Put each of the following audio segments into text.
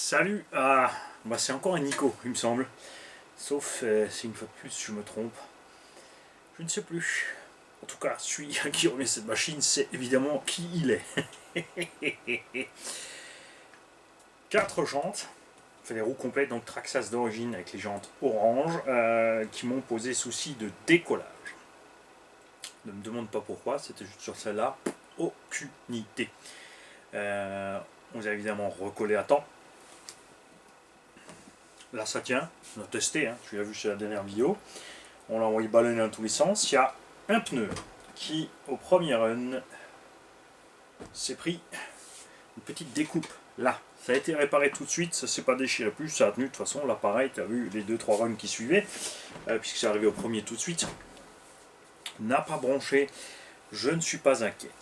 Salut, bah c'est encore un Nico, il me semble. Sauf si une fois de plus je me trompe. Je ne sais plus. En tout cas, celui qui remet cette machine, c'est évidemment qui il est. 4 jantes, fait des roues complètes, donc Traxxas d'origine avec les jantes orange, qui m'ont posé souci de décollage. Ne me demande pas pourquoi, c'était juste sur celle-là. Aucune idée. On les a évidemment recollé à temps. Là ça tient, on a testé, hein. Tu l'as vu sur la dernière vidéo. On l'a envoyé ballonner dans tous les sens. Il y a un pneu qui, au premier run, s'est pris une petite découpe là. Ça a été réparé tout de suite, ça s'est pas déchiré plus, ça a tenu de toute façon. Là pareil, tu as vu les 2-3 runs qui suivaient, puisque c'est arrivé au premier tout de suite. N'a pas bronché, je ne suis pas inquiet.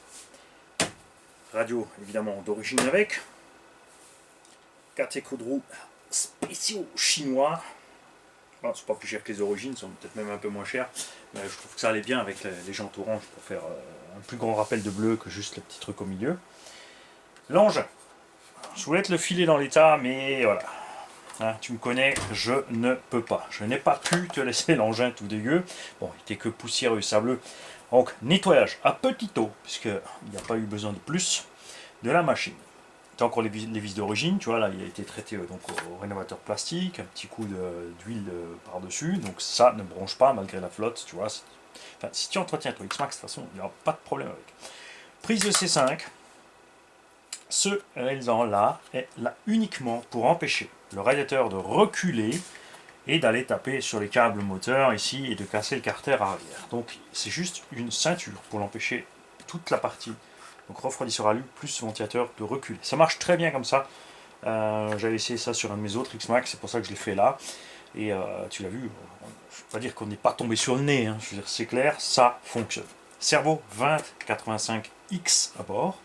Radio évidemment d'origine avec. 4 échos de roue spéciaux chinois. Bon, c'est pas plus cher que les origines, ils sont peut-être même un peu moins chers. Mais je trouve que ça allait bien avec les jantes orange pour faire un plus grand rappel de bleu que juste le petit truc au milieu. L'engin. Je voulais te le filer dans l'état, mais voilà. Hein, tu me connais, je ne peux pas. Je n'ai pas pu te laisser l'engin tout dégueu. Bon, il était que poussiéreux, sableux. Donc, nettoyage à petit eau, puisqu'il n'y a pas eu besoin de plus, de la machine. Tu as encore les vis d'origine, tu vois, là, il a été traité donc, au rénovateur plastique, un petit coup d'huile par-dessus, donc ça ne bronche pas malgré la flotte, tu vois. Enfin, si tu entretiens ton X-Max, de toute façon, il n'y aura pas de problème avec. Prise de C5, ce raison-là est là uniquement pour empêcher le radiateur de reculer et d'aller taper sur les câbles moteurs ici et de casser le carter arrière. Donc c'est juste une ceinture pour l'empêcher toute la partie. Donc refroidisseur alu plus ventilateur de reculer. Ça marche très bien comme ça. J'avais essayé ça sur un de mes autres X-Max, c'est pour ça que je l'ai fait là. Et tu l'as vu, je ne veux pas dire qu'on n'est pas tombé sur le nez, hein. Je veux dire, c'est clair, ça fonctionne. Servo 2085X à bord.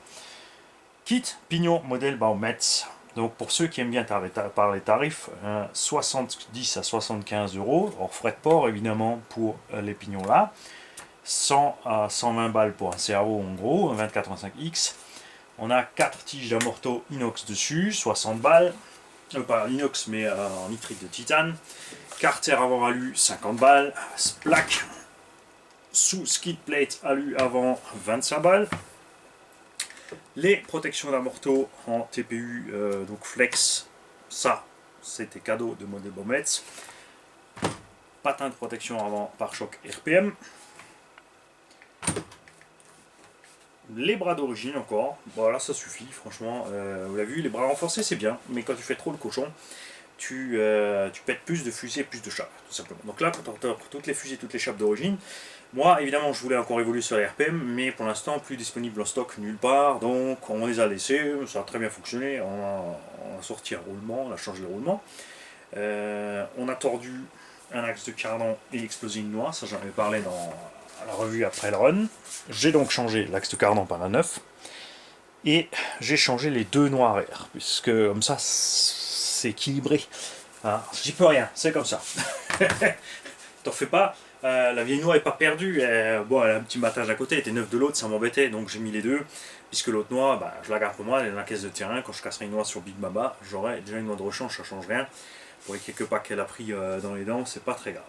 Kit pignon modèle Baumets. Donc pour ceux qui aiment bien parler tarifs, 70 à 75 euros, hors frais de port évidemment pour les pignons là. 100 à 120 balles pour un servo en gros, un 2085X. On a 4 tiges d'amorto inox dessus, 60 balles. Pas inox mais en nitrite de titane. Carter avant alu, 50 balles. Splack sous skid plate alu avant, 25 balles. Les protections d'amorto en TPU, donc flex, ça c'était cadeau de modèle Baumets. Patin de protection avant pare-choc RPM. Les bras d'origine encore, voilà ça suffit franchement, vous l'avez vu, les bras renforcés c'est bien, mais quand tu fais trop le cochon, tu pètes plus de fusées, plus de chapes, tout simplement. Donc là, pour toutes les fusées, toutes les chapes d'origine, moi évidemment je voulais encore évoluer sur les RPM, mais pour l'instant plus disponible en stock nulle part, donc on les a laissés, ça a très bien fonctionné, on a sorti un roulement, on a changé le roulement, on a tordu un axe de cardan et explosé une noix, ça j'en avais parlé dans la revue après le run. J'ai donc changé l'axe de cardan par un neuf et j'ai changé les deux noix arrière, puisque comme ça c'est équilibré. Hein, j'y peux rien, c'est comme ça. T'en fais pas, la vieille noix est pas perdue. Bon, elle a un petit matage à côté, elle était neuve de l'autre, ça m'embêtait, donc j'ai mis les deux. Puisque l'autre noix, bah, je la garde pour moi, elle est dans la caisse de terrain. Quand je casserai une noix sur Big Mama, j'aurai déjà une noix de rechange, ça change rien. Pour les quelques packs qu'elle a pris dans les dents, c'est pas très grave.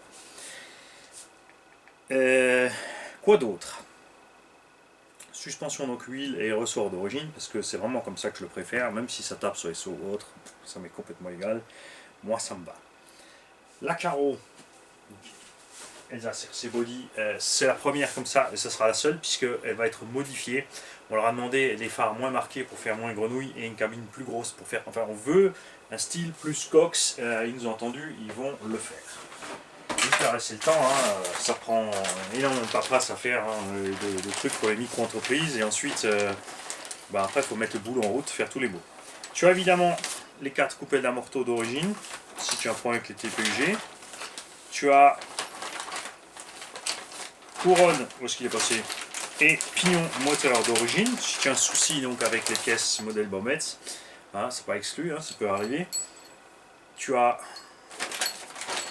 Quoi d'autre? Suspension donc huile et ressort d'origine, parce que c'est vraiment comme ça que je le préfère, même si ça tape sur SO ou autre, ça m'est complètement égal. Moi ça me va. La carreau, Elsa CRC Body, c'est la première comme ça, et ça sera la seule, puisqu'elle va être modifiée. On leur a demandé des phares moins marqués pour faire moins grenouille et une cabine plus grosse pour faire. Enfin, on veut un style plus Cox, ils nous ont entendu, ils vont le faire. Juste à laisser le temps, hein, ça prend énormément de paperasse à faire, hein, de trucs pour les micro-entreprises, et ensuite, bah après, il faut mettre le boulot en route, faire tous les bouts. Tu as évidemment les 4 coupelles d'amorto d'origine, si tu as un problème avec les TPUG. Tu as couronne, où est-ce qu'il est passé, et pignon moteur d'origine. Si tu as un souci donc avec les pièces modèle Baumets, hein, c'est pas exclu, hein, ça peut arriver. Tu as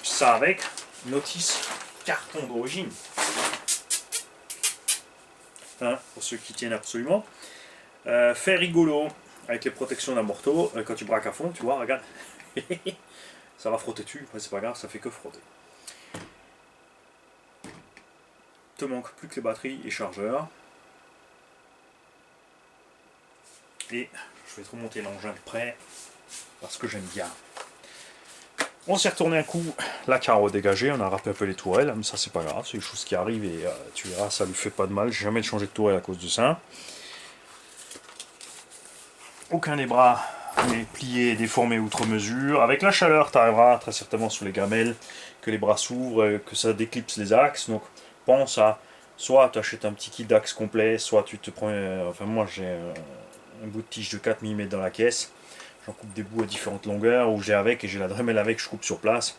ça avec notice carton d'origine, hein, pour ceux qui tiennent absolument. Fait rigolo, avec les protections d'un morteau, quand tu braques à fond, tu vois, regarde, ça va frotter dessus, c'est pas grave, ça fait que frotter. Te manque plus que les batteries et chargeurs. Et je vais te remonter l'engin de près, parce que j'aime bien. On s'est retourné un coup, la carreau dégagée, on a râpé un peu les tourelles, mais ça c'est pas grave, c'est des choses qui arrivent et tu verras, ça lui fait pas de mal, j'ai jamais changé de tourelle à cause de ça. Aucun des bras n'est plié, déformé outre mesure. Avec la chaleur, tu arriveras très certainement sur les gamelles, que les bras s'ouvrent, que ça déclipse les axes, donc pense à, soit tu achètes un petit kit d'axe complet, soit tu te prends, enfin moi j'ai un bout de tige de 4 mm dans la caisse. J'en coupe des bouts à différentes longueurs, ou j'ai avec, et j'ai la Dremel avec, je coupe sur place,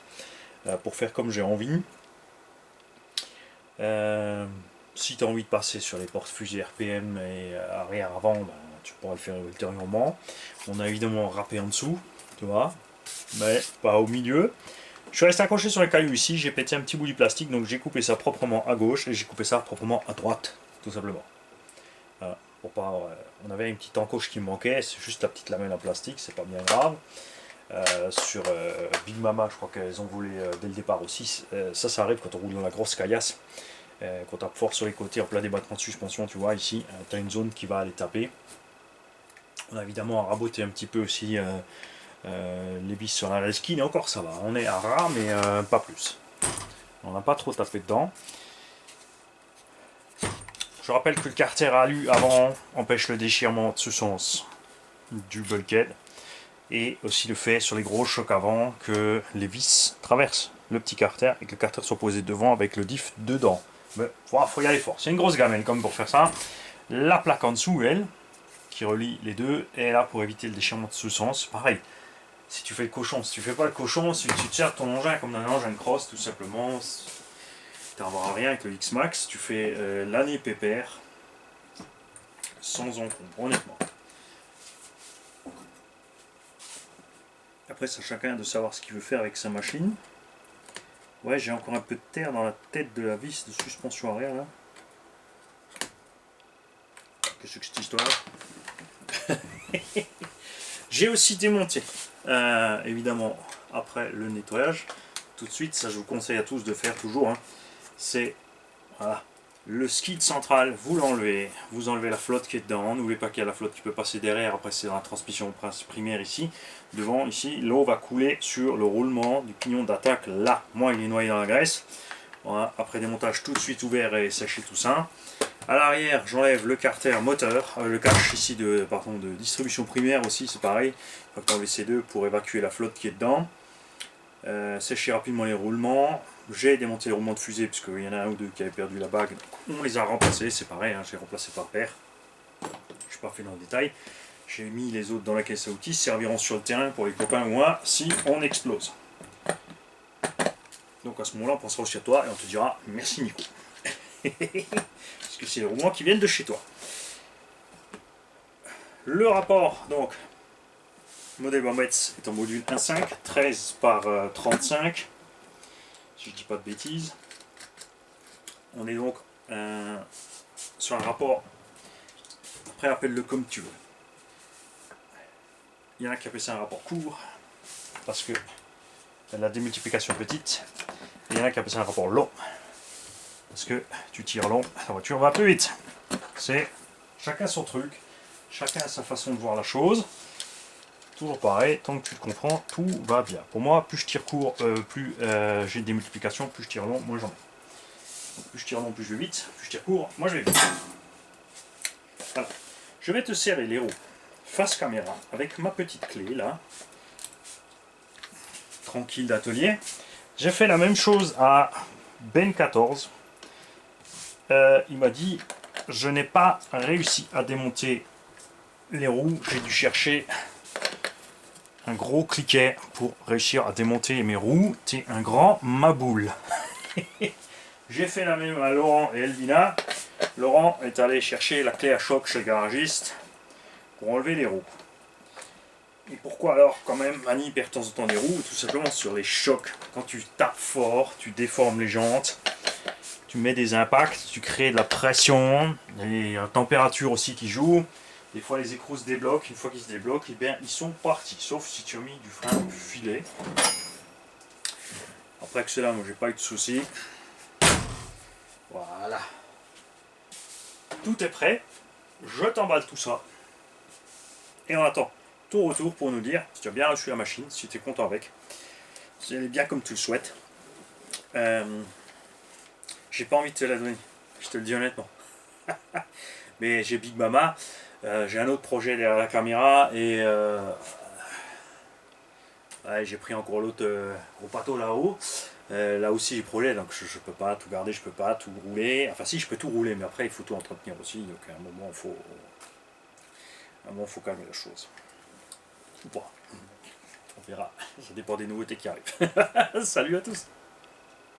pour faire comme j'ai envie. Si tu as envie de passer sur les porte-fusées RPM et arrière-avant, ben, tu pourras le faire ultérieurement. On a évidemment râpé en dessous, tu vois, mais pas au milieu. Je suis resté accroché sur les cailloux ici, j'ai pété un petit bout du plastique, donc j'ai coupé ça proprement à gauche, et j'ai coupé ça proprement à droite, tout simplement. Voilà. Pour pas, on avait une petite encoche qui me manquait, c'est juste la petite lamelle en plastique, c'est pas bien grave. Sur Big Mama, je crois qu'elles ont volé dès le départ aussi. Ça arrive quand on roule dans la grosse caillasse. Quand tu as fort sur les côtés en plein débattement de suspension, tu vois ici, tu as une zone qui va aller taper. On a évidemment raboté un petit peu aussi les vis sur la reskin, et encore ça va. On est à ras, mais pas plus. On n'a pas trop tapé dedans. Je rappelle que le carter alu avant empêche le déchirement de ce sens du bulkhead, et aussi le fait sur les gros chocs avant que les vis traversent le petit carter et que le carter soit posé devant avec le diff dedans. Mais faut y aller fort. C'est une grosse gamelle comme pour faire ça. La plaque en dessous, elle, qui relie les deux, est là pour éviter le déchirement de ce sens. Pareil, si tu fais le cochon, si tu fais pas le cochon, si tu te sers ton engin comme un engin de cross, tout simplement, tu n'auras rien avec le X-Max, tu fais l'année pépère, sans encombre, honnêtement. Après, c'est à chacun de savoir ce qu'il veut faire avec sa machine. Ouais, j'ai encore un peu de terre dans la tête de la vis de suspension arrière là. Qu'est-ce que c'est cette histoire? J'ai aussi démonté, évidemment, après le nettoyage. Tout de suite, ça je vous conseille à tous de faire toujours. Hein. C'est voilà, le skid central, vous l'enlevez, vous enlevez la flotte qui est dedans. N'oubliez pas qu'il y a la flotte qui peut passer derrière. Après, c'est dans la transmission primaire ici. Devant, ici, l'eau va couler sur le roulement du pignon d'attaque là. Moi, il est noyé dans la graisse. Voilà. Après démontage tout de suite ouvert et séché tout ça. À l'arrière, j'enlève le carter moteur, le cache ici de distribution primaire aussi, c'est pareil. Il faut que tu enlèves ces deux pour évacuer la flotte qui est dedans. Sécher rapidement les roulements. J'ai démonté les roulements de fusée, puisqu'il y en a un ou deux qui avaient perdu la bague. On les a remplacés, c'est pareil, hein, j'ai remplacé par paire. Je ne suis pas fait dans le détail. J'ai mis les autres dans la caisse à outils, serviront sur le terrain pour les copains ou moi si on explose. Donc à ce moment-là, on pensera aussi à toi et on te dira merci Nico. Parce que c'est les roulements qui viennent de chez toi. Le rapport, donc, modèle Bambetz est en module 1.5, 13 par 35, si je dis pas de bêtises. On est donc sur un rapport, après appelle-le comme tu veux. Il y en a qui appellent ça un rapport court, parce que la démultiplication est petite, et il y en a qui appellent ça un rapport long, parce que tu tires long, la voiture va plus vite. C'est chacun son truc, chacun a sa façon de voir la chose. Toujours pareil, tant que tu le comprends, tout va bien. Pour moi, plus je tire court, plus j'ai des multiplications, plus je tire long, moins j'en ai. Donc, plus je tire long, plus je vais vite, plus je tire court, moi je vais vite. Voilà. Je vais te serrer les roues face caméra avec ma petite clé là. Tranquille d'atelier. J'ai fait la même chose à Ben 14. Il m'a dit, je n'ai pas réussi à démonter les roues, j'ai dû chercher un gros cliquet pour réussir à démonter mes roues. T'es un grand maboule. J'ai fait la même à Laurent et Elvina. Laurent est allé chercher la clé à choc chez le garagiste pour enlever les roues. Et pourquoi alors quand même Annie perd de temps en temps des roues? Tout simplement sur les chocs. Quand tu tapes fort, tu déformes les jantes, tu mets des impacts, tu crées de la pression, et la température aussi qui joue. Des fois les écrous se débloquent, une fois qu'ils se débloquent, eh bien, ils sont partis, sauf si tu as mis du frein filet. Après que cela, moi j'ai pas eu de soucis. Voilà. Tout est prêt, je t'emballe tout ça. Et on attend ton retour pour nous dire si tu as bien reçu la machine, si tu es content avec. Si elle est bien comme tu le souhaites. J'ai pas envie de te la donner, je te le dis honnêtement. Mais j'ai Big Mama, j'ai un autre projet derrière la caméra et ouais, j'ai pris encore l'autre gros bateau là-haut. Là aussi j'ai projet, donc je peux pas tout garder, je peux pas tout rouler. Enfin si, je peux tout rouler, mais après il faut tout entretenir aussi, donc à un moment il faut calmer la chose. Ou pas. On verra, ça dépend des nouveautés qui arrivent. Salut à tous.